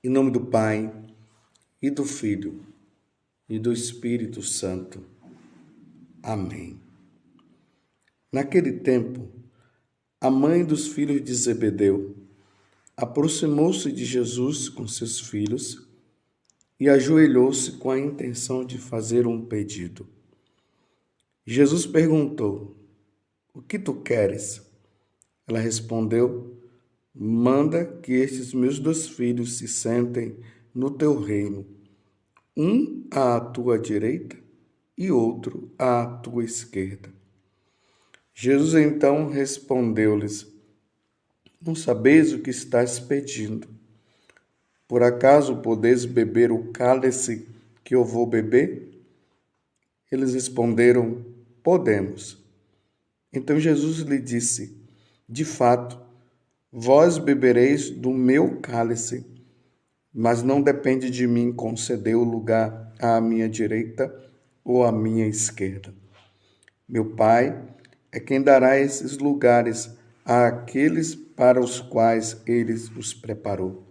Em nome do Pai, e do Filho, e do Espírito Santo. Amém. Naquele tempo, a mãe dos filhos de Zebedeu aproximou-se de Jesus com seus filhos e ajoelhou-se com a intenção de fazer um pedido. Jesus perguntou: "O que tu queres?" Ela respondeu: "Manda que estes meus 2 filhos se sentem no teu reino, um à tua direita e outro à tua esquerda." Jesus então respondeu-lhes: "Não sabeis o que estáis pedindo. Por acaso podeis beber o cálice que eu vou beber?" Eles responderam: "Podemos." Então Jesus lhe disse: "De fato, vós bebereis do meu cálice, mas não depende de mim conceder o lugar à minha direita ou à minha esquerda. Meu Pai é quem dará esses lugares àqueles para os quais ele os preparou."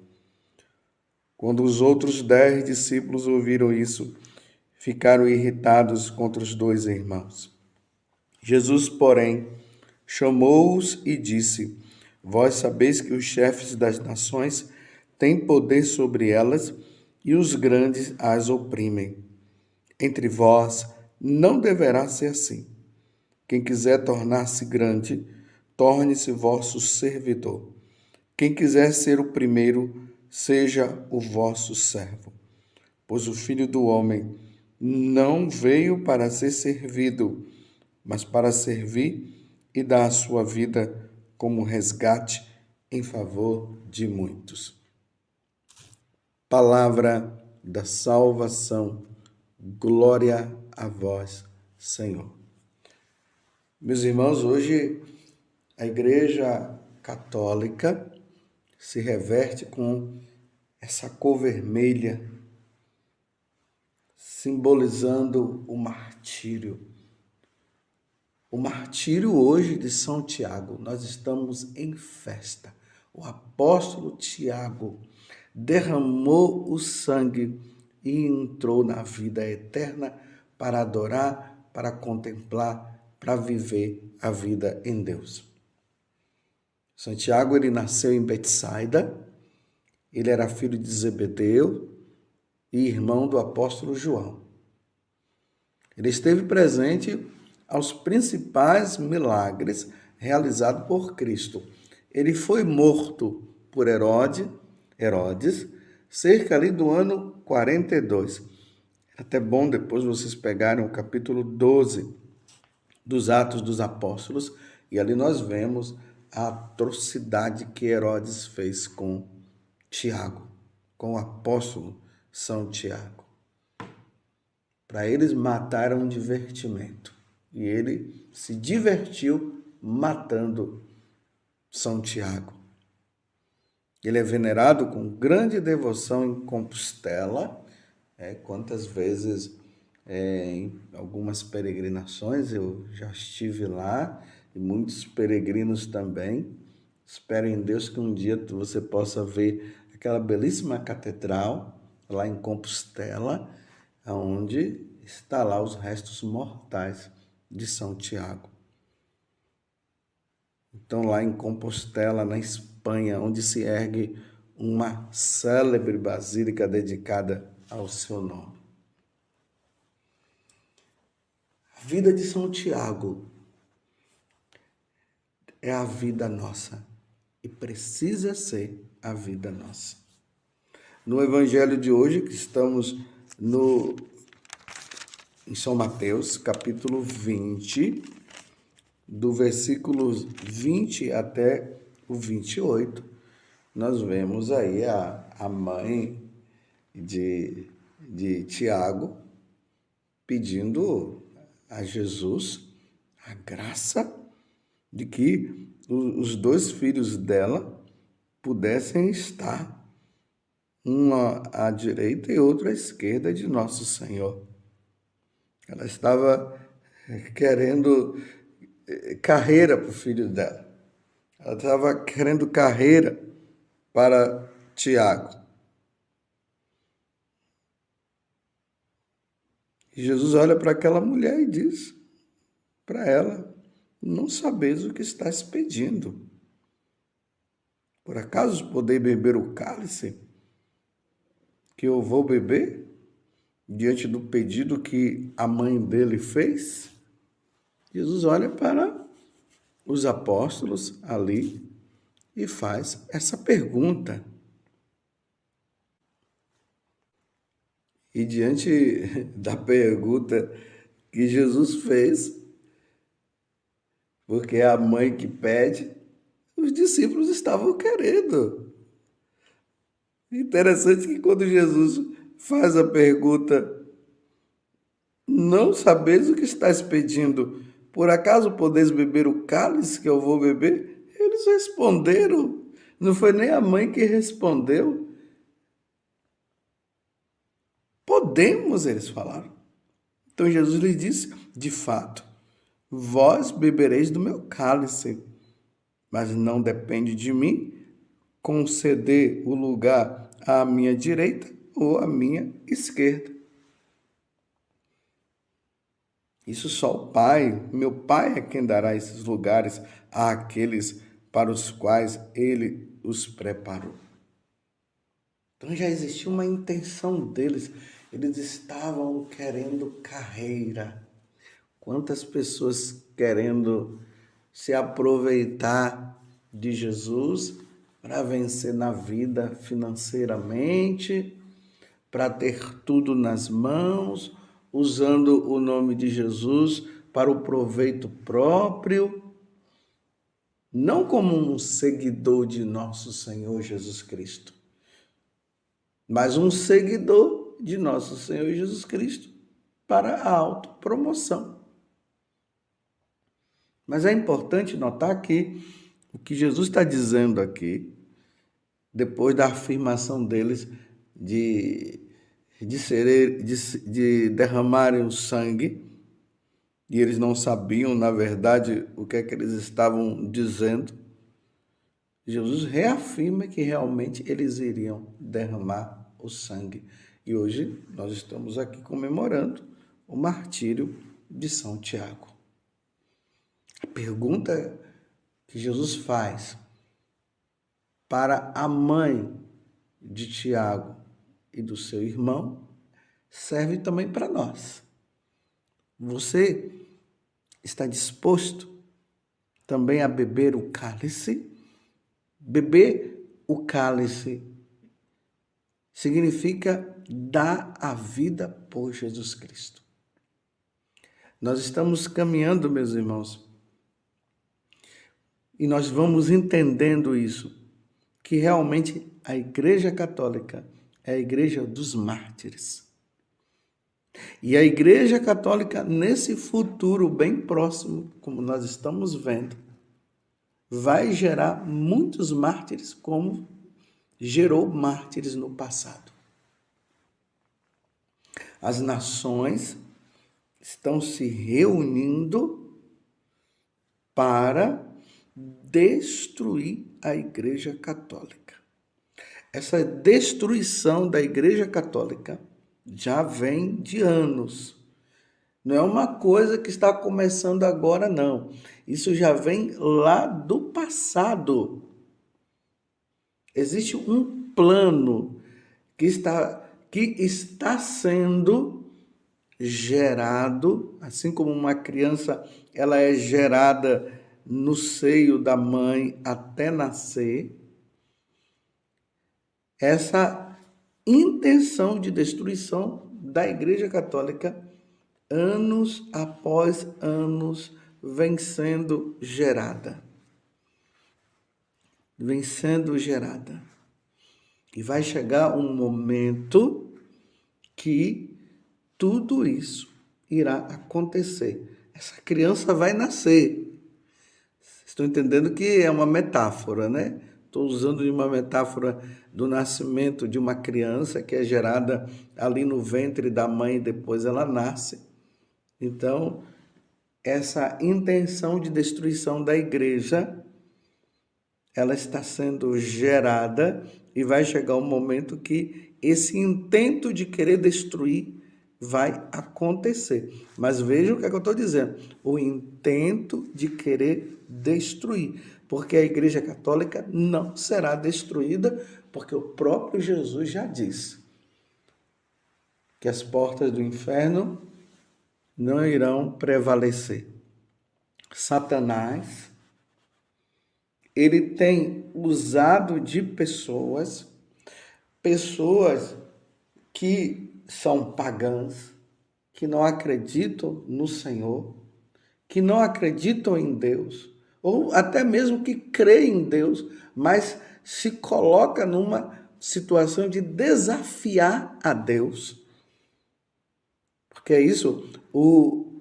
Quando os outros 10 discípulos ouviram isso, ficaram irritados contra os 2 irmãos. Jesus, porém, chamou-os e disse: "Vós sabeis que os chefes das nações têm poder sobre elas e os grandes as oprimem. Entre vós não deverá ser assim. Quem quiser tornar-se grande, torne-se vosso servidor. Quem quiser ser o primeiro, seja o vosso servo. Pois o Filho do Homem não veio para ser servido, mas para servir e dar a sua vida como resgate em favor de muitos." Palavra da salvação. Glória a vós, Senhor. Meus irmãos, hoje a Igreja Católica se reverte com essa cor vermelha, simbolizando o martírio. O martírio hoje de São Tiago. Nós estamos em festa. O apóstolo Tiago derramou o sangue e entrou na vida eterna para adorar, para contemplar, para viver a vida em Deus. Santiago, ele nasceu em Betsaida, ele era filho de Zebedeu e irmão do apóstolo João. Ele esteve presente aos principais milagres realizados por Cristo. Ele foi morto por Herodes, cerca ali do ano 42. É até bom depois vocês pegarem o capítulo 12 dos Atos dos Apóstolos, e ali nós vemos a atrocidade que Herodes fez com Tiago, com o apóstolo São Tiago. Para eles mataram um divertimento, e ele se divertiu matando São Tiago. Ele é venerado com grande devoção em Compostela. Quantas vezes em algumas peregrinações eu já estive lá, e muitos peregrinos também. Espero em Deus que um dia você possa ver aquela belíssima catedral lá em Compostela, onde está lá os restos mortais de São Tiago. Então, lá em Compostela, na Espanha, onde se ergue uma célebre basílica dedicada ao seu nome. A vida de São Tiago é a vida nossa e precisa ser a vida nossa. No Evangelho de hoje, que estamos em São Mateus, capítulo 20, do versículo 20 até o 28, nós vemos aí a mãe de Tiago pedindo a Jesus a graça de que os 2 filhos dela pudessem estar, uma à direita e outro à esquerda de Nosso Senhor. Ela estava querendo carreira para o filho dela. Ela estava querendo carreira para Tiago. E Jesus olha para aquela mulher e diz para ela: não sabeis o que estás pedindo. Por acaso podeis beber o cálice que eu vou beber? Diante do pedido que a mãe dele fez, Jesus olha para os apóstolos ali e faz essa pergunta. E diante da pergunta que Jesus fez, porque é a mãe que pede, os discípulos estavam querendo. Interessante que quando Jesus faz a pergunta, não sabeis o que estás pedindo, por acaso podeis beber o cálice que eu vou beber? Eles responderam, não foi nem a mãe que respondeu. Podemos, eles falaram. Então Jesus lhes disse, de fato, vós bebereis do meu cálice, mas não depende de mim conceder o lugar à minha direita ou à minha esquerda. Isso só o Pai, meu Pai é quem dará esses lugares àqueles para os quais Ele os preparou. Então já existia uma intenção deles, eles estavam querendo carreira. Quantas pessoas querendo se aproveitar de Jesus para vencer na vida financeiramente, para ter tudo nas mãos, usando o nome de Jesus para o proveito próprio, não como um seguidor de nosso Senhor Jesus Cristo, mas um seguidor de nosso Senhor Jesus Cristo para a autopromoção. Mas é importante notar que o que Jesus está dizendo aqui, depois da afirmação deles de derramarem o sangue, e eles não sabiam, na verdade, o que é que eles estavam dizendo, Jesus reafirma que realmente eles iriam derramar o sangue. E hoje nós estamos aqui comemorando o martírio de São Tiago. A pergunta que Jesus faz para a mãe de Tiago e do seu irmão serve também para nós. Você está disposto também a beber o cálice? Beber o cálice significa dar a vida por Jesus Cristo. Nós estamos caminhando, meus irmãos, e nós vamos entendendo isso, que realmente a Igreja Católica é a Igreja dos mártires. E a Igreja Católica, nesse futuro bem próximo, como nós estamos vendo, vai gerar muitos mártires, como gerou mártires no passado. As nações estão se reunindo para destruir a Igreja Católica. Essa destruição da Igreja Católica já vem de anos. Não é uma coisa que está começando agora, não. Isso já vem lá do passado. Existe um plano que está sendo gerado, assim como uma criança ela é gerada no seio da mãe até nascer. Essa intenção de destruição da Igreja Católica, anos após anos, vem sendo gerada. Vem sendo gerada. E vai chegar um momento que tudo isso irá acontecer. Essa criança vai nascer. Estão entendendo que é uma metáfora, né? Estou usando uma metáfora do nascimento de uma criança que é gerada ali no ventre da mãe e depois ela nasce. Então, essa intenção de destruição da igreja, ela está sendo gerada e vai chegar um momento que esse intento de querer destruir vai acontecer. Mas veja o que é que eu estou dizendo. O intento de querer destruir. Porque a Igreja Católica não será destruída, porque o próprio Jesus já disse que as portas do inferno não irão prevalecer. Satanás, ele tem usado de pessoas que são pagãs, que não acreditam no Senhor, que não acreditam em Deus, ou até mesmo que creem em Deus, mas se coloca numa situação de desafiar a Deus. Porque é isso, o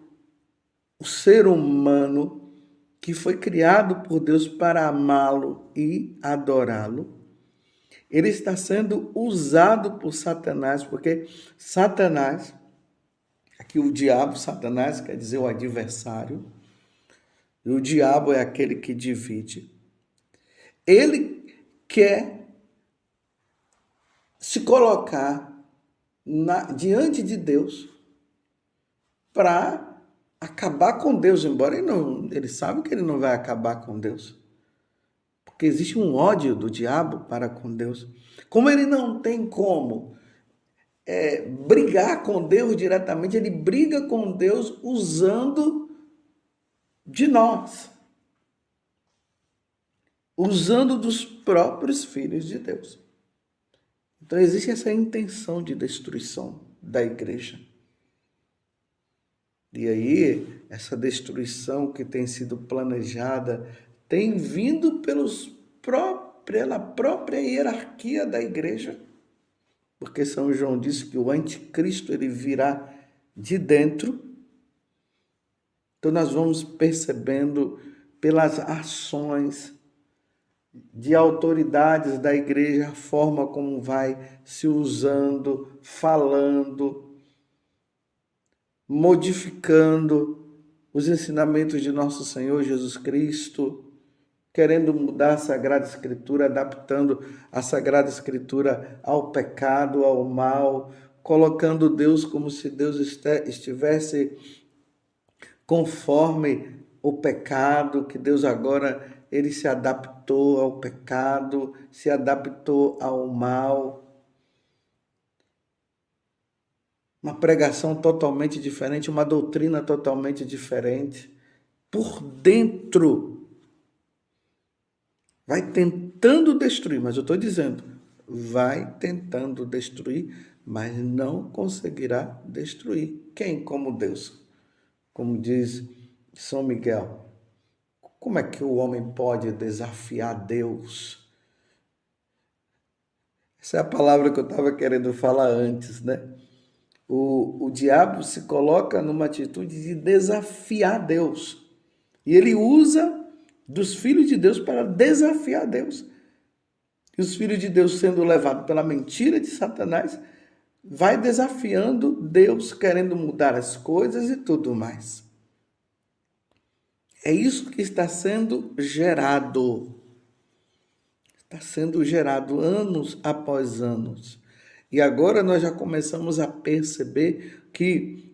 ser humano que foi criado por Deus para amá-lo e adorá-lo, ele está sendo usado por Satanás, porque Satanás, aqui o diabo, Satanás quer dizer o adversário, e o diabo é aquele que divide. Ele quer se colocar diante de Deus para acabar com Deus, embora ele sabe que ele não vai acabar com Deus. Porque existe um ódio do diabo para com Deus. Como ele não tem como brigar com Deus diretamente, ele briga com Deus usando de nós. Usando dos próprios filhos de Deus. Então existe essa intenção de destruição da igreja. E aí, essa destruição que tem sido planejada tem vindo pela própria hierarquia da igreja. Porque São João disse que o anticristo ele virá de dentro. Então nós vamos percebendo pelas ações de autoridades da igreja, a forma como vai se usando, falando, modificando os ensinamentos de nosso Senhor Jesus Cristo, querendo mudar a Sagrada Escritura, adaptando a Sagrada Escritura ao pecado, ao mal, colocando Deus como se Deus estivesse conforme o pecado, que Deus agora ele se adaptou ao pecado, se adaptou ao mal. Uma pregação totalmente diferente, uma doutrina totalmente diferente. Por dentro, vai tentando destruir, mas eu estou dizendo, vai tentando destruir, mas não conseguirá destruir. Quem como Deus? Como diz São Miguel, como é que o homem pode desafiar Deus? Essa é a palavra que eu estava querendo falar antes, né? O diabo se coloca numa atitude de desafiar Deus. E ele usa dos filhos de Deus para desafiar Deus. E os filhos de Deus sendo levados pela mentira de Satanás, vai desafiando Deus, querendo mudar as coisas e tudo mais. É isso que está sendo gerado. Está sendo gerado anos após anos. E agora nós já começamos a perceber que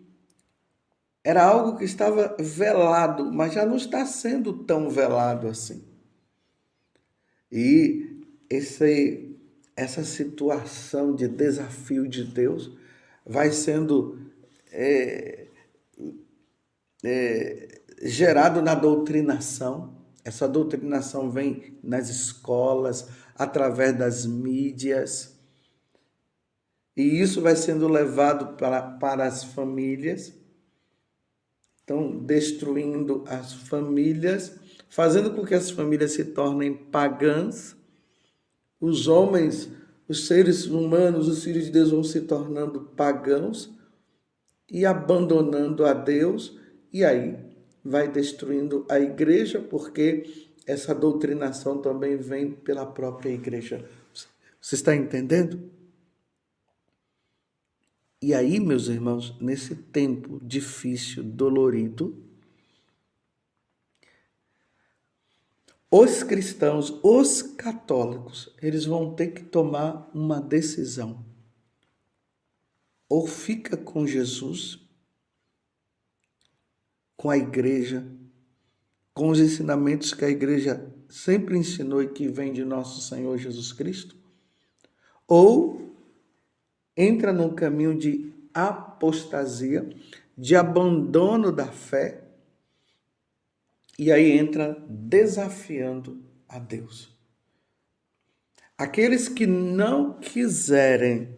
era algo que estava velado, mas já não está sendo tão velado assim. E essa situação de desafio de Deus vai sendo gerado na doutrinação. Essa doutrinação vem nas escolas, através das mídias. E isso vai sendo levado para as famílias. Então, destruindo as famílias, fazendo com que as famílias se tornem pagãs. Os homens, os seres humanos, os filhos de Deus vão se tornando pagãos e abandonando a Deus. E aí vai destruindo a igreja, porque essa doutrinação também vem pela própria igreja. Você está entendendo? E aí, meus irmãos, nesse tempo difícil, dolorido, os cristãos, os católicos, eles vão ter que tomar uma decisão. ou fica com Jesus, com a igreja, com os ensinamentos que a igreja sempre ensinou e que vem de nosso Senhor Jesus Cristo, ou entra num caminho de apostasia, de abandono da fé, e aí entra desafiando a Deus. Aqueles que não quiserem,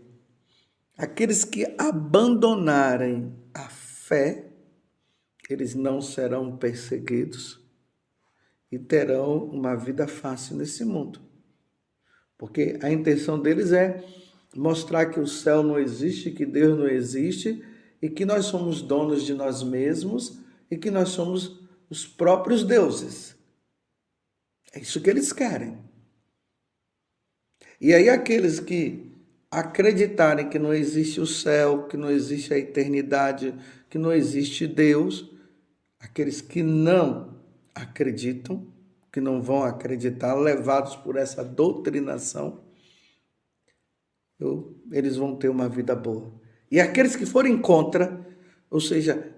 aqueles que abandonarem a fé, eles não serão perseguidos e terão uma vida fácil nesse mundo. Porque a intenção deles é mostrar que o céu não existe, que Deus não existe e que nós somos donos de nós mesmos e que nós somos os próprios deuses. É isso que eles querem. E aí aqueles que acreditarem que não existe o céu, que não existe a eternidade, que não existe Deus, aqueles que não acreditam, que não vão acreditar, levados por essa doutrinação, eles vão ter uma vida boa. E aqueles que forem contra, ou seja,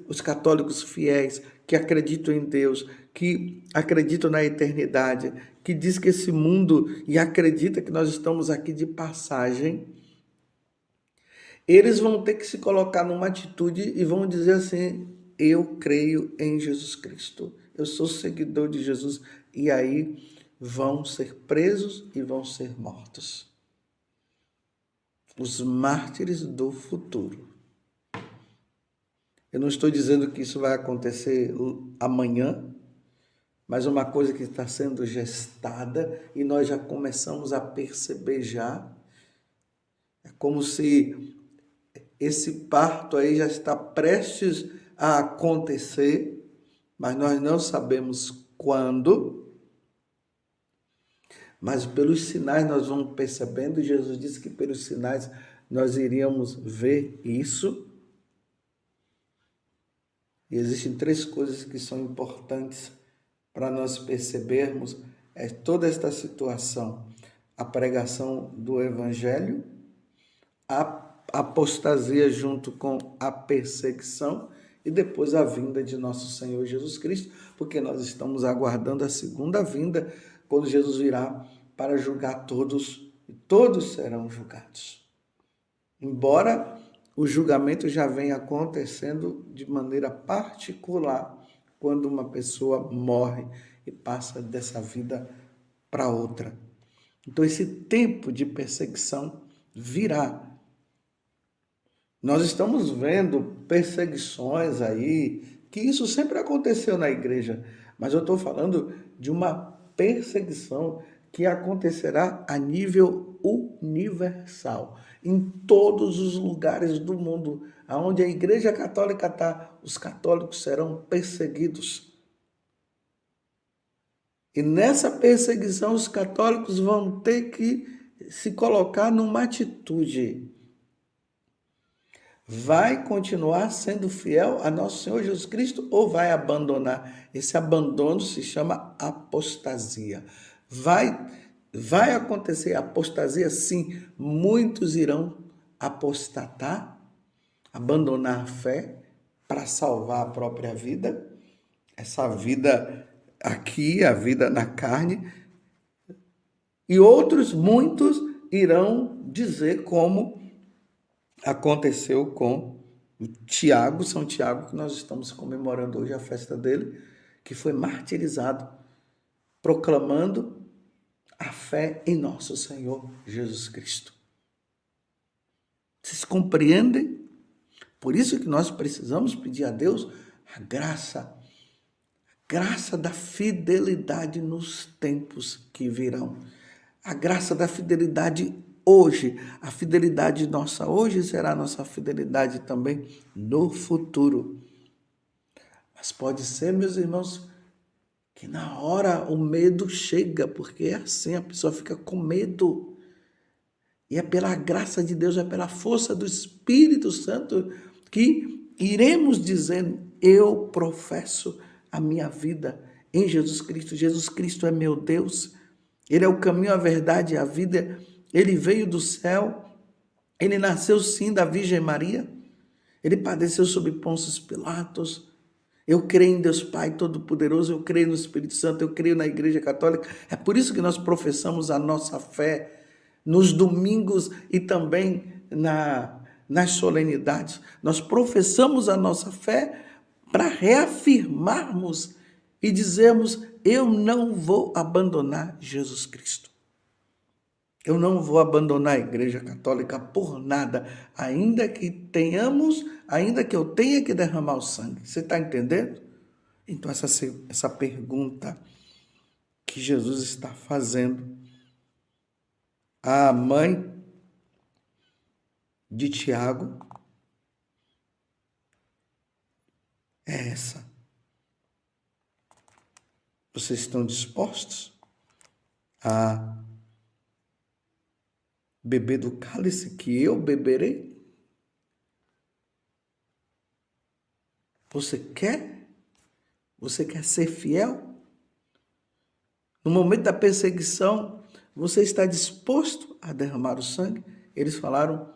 os católicos fiéis, que acreditam em Deus, que acreditam na eternidade, que diz que esse mundo e acredita que nós estamos aqui de passagem, eles vão ter que se colocar numa atitude e vão dizer assim: eu creio em Jesus Cristo, eu sou seguidor de Jesus, e aí vão ser presos e vão ser mortos. Os mártires do futuro. Eu não estou dizendo que isso vai acontecer amanhã, mas uma coisa que está sendo gestada e nós já começamos a perceber já. É como se esse parto aí já está prestes a acontecer, mas nós não sabemos quando. Mas pelos sinais nós vamos percebendo, e Jesus disse que pelos sinais nós iríamos ver isso. E existem 3 coisas que são importantes para nós percebermos toda esta situação: a pregação do Evangelho, a apostasia junto com a perseguição e depois a vinda de nosso Senhor Jesus Cristo, porque nós estamos aguardando a segunda vinda, quando Jesus virá para julgar todos, e todos serão julgados. Embora o julgamento já venha acontecendo de maneira particular, quando uma pessoa morre e passa dessa vida para outra. Então esse tempo de perseguição virá. Nós estamos vendo perseguições aí, que isso sempre aconteceu na igreja, mas eu estou falando de uma perseguição que acontecerá a nível universal, em todos os lugares do mundo, onde a Igreja Católica está, os católicos serão perseguidos. E nessa perseguição, os católicos vão ter que se colocar numa atitude. Vai continuar sendo fiel a nosso Senhor Jesus Cristo ou vai abandonar? Esse abandono se chama apostasia. Vai acontecer apostasia? Sim, muitos irão apostatar, abandonar a fé para salvar a própria vida, essa vida aqui, a vida na carne, e outros, muitos, irão dizer como aconteceu com o Tiago, São Tiago, que nós estamos comemorando hoje a festa dele, que foi martirizado, proclamando a fé em nosso Senhor Jesus Cristo. Vocês compreendem? Por isso que nós precisamos pedir a Deus a graça da fidelidade nos tempos que virão. A graça da fidelidade hoje. A fidelidade nossa hoje será a nossa fidelidade também no futuro. Mas pode ser, meus irmãos, que na hora o medo chega, porque é assim, a pessoa fica com medo. E é pela graça de Deus, é pela força do Espírito Santo que iremos dizer: eu professo a minha vida em Jesus Cristo. Jesus Cristo é meu Deus. Ele é o caminho, a verdade e a vida. Ele veio do céu Ele nasceu sim da Virgem Maria. Ele padeceu sob Pôncio Pilatos. Eu creio em Deus Pai Todo-Poderoso, eu creio no Espírito Santo, eu creio na Igreja Católica. É por isso que nós professamos a nossa fé nos domingos e também nas solenidades. Nós professamos a nossa fé para reafirmarmos e dizermos: eu não vou abandonar Jesus Cristo. Eu não vou abandonar a Igreja Católica por nada, ainda que eu tenha que derramar o sangue. Você está entendendo? Então, essa pergunta que Jesus está fazendo à mãe de Tiago é essa. Vocês estão dispostos a beber do cálice que eu beberei? Você quer? Você quer ser fiel? No momento da perseguição, você está disposto a derramar o sangue? Eles falaram: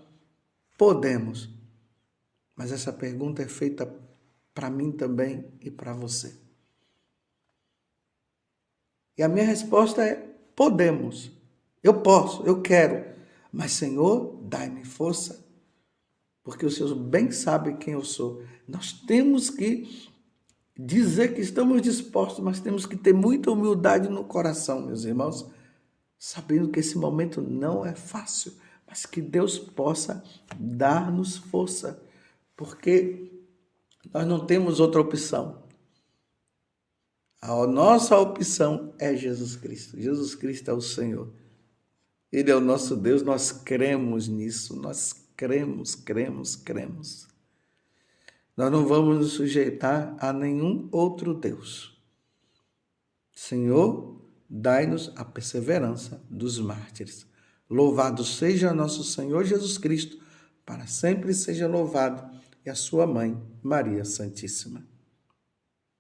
podemos. Mas essa pergunta é feita para mim também e para você. E a minha resposta é: podemos. Eu posso, eu quero. Mas, Senhor, dai-me força, porque o Senhor bem sabe quem eu sou. Nós temos que dizer que estamos dispostos, mas temos que ter muita humildade no coração, meus irmãos, sabendo que esse momento não é fácil, mas que Deus possa dar-nos força, porque nós não temos outra opção. A nossa opção é Jesus Cristo. Jesus Cristo é o Senhor. Ele é o nosso Deus, nós cremos nisso, nós cremos. Nós não vamos nos sujeitar a nenhum outro Deus. Senhor, dai-nos a perseverança dos mártires. Louvado seja nosso Senhor Jesus Cristo, para sempre seja louvado, e a sua mãe, Maria Santíssima.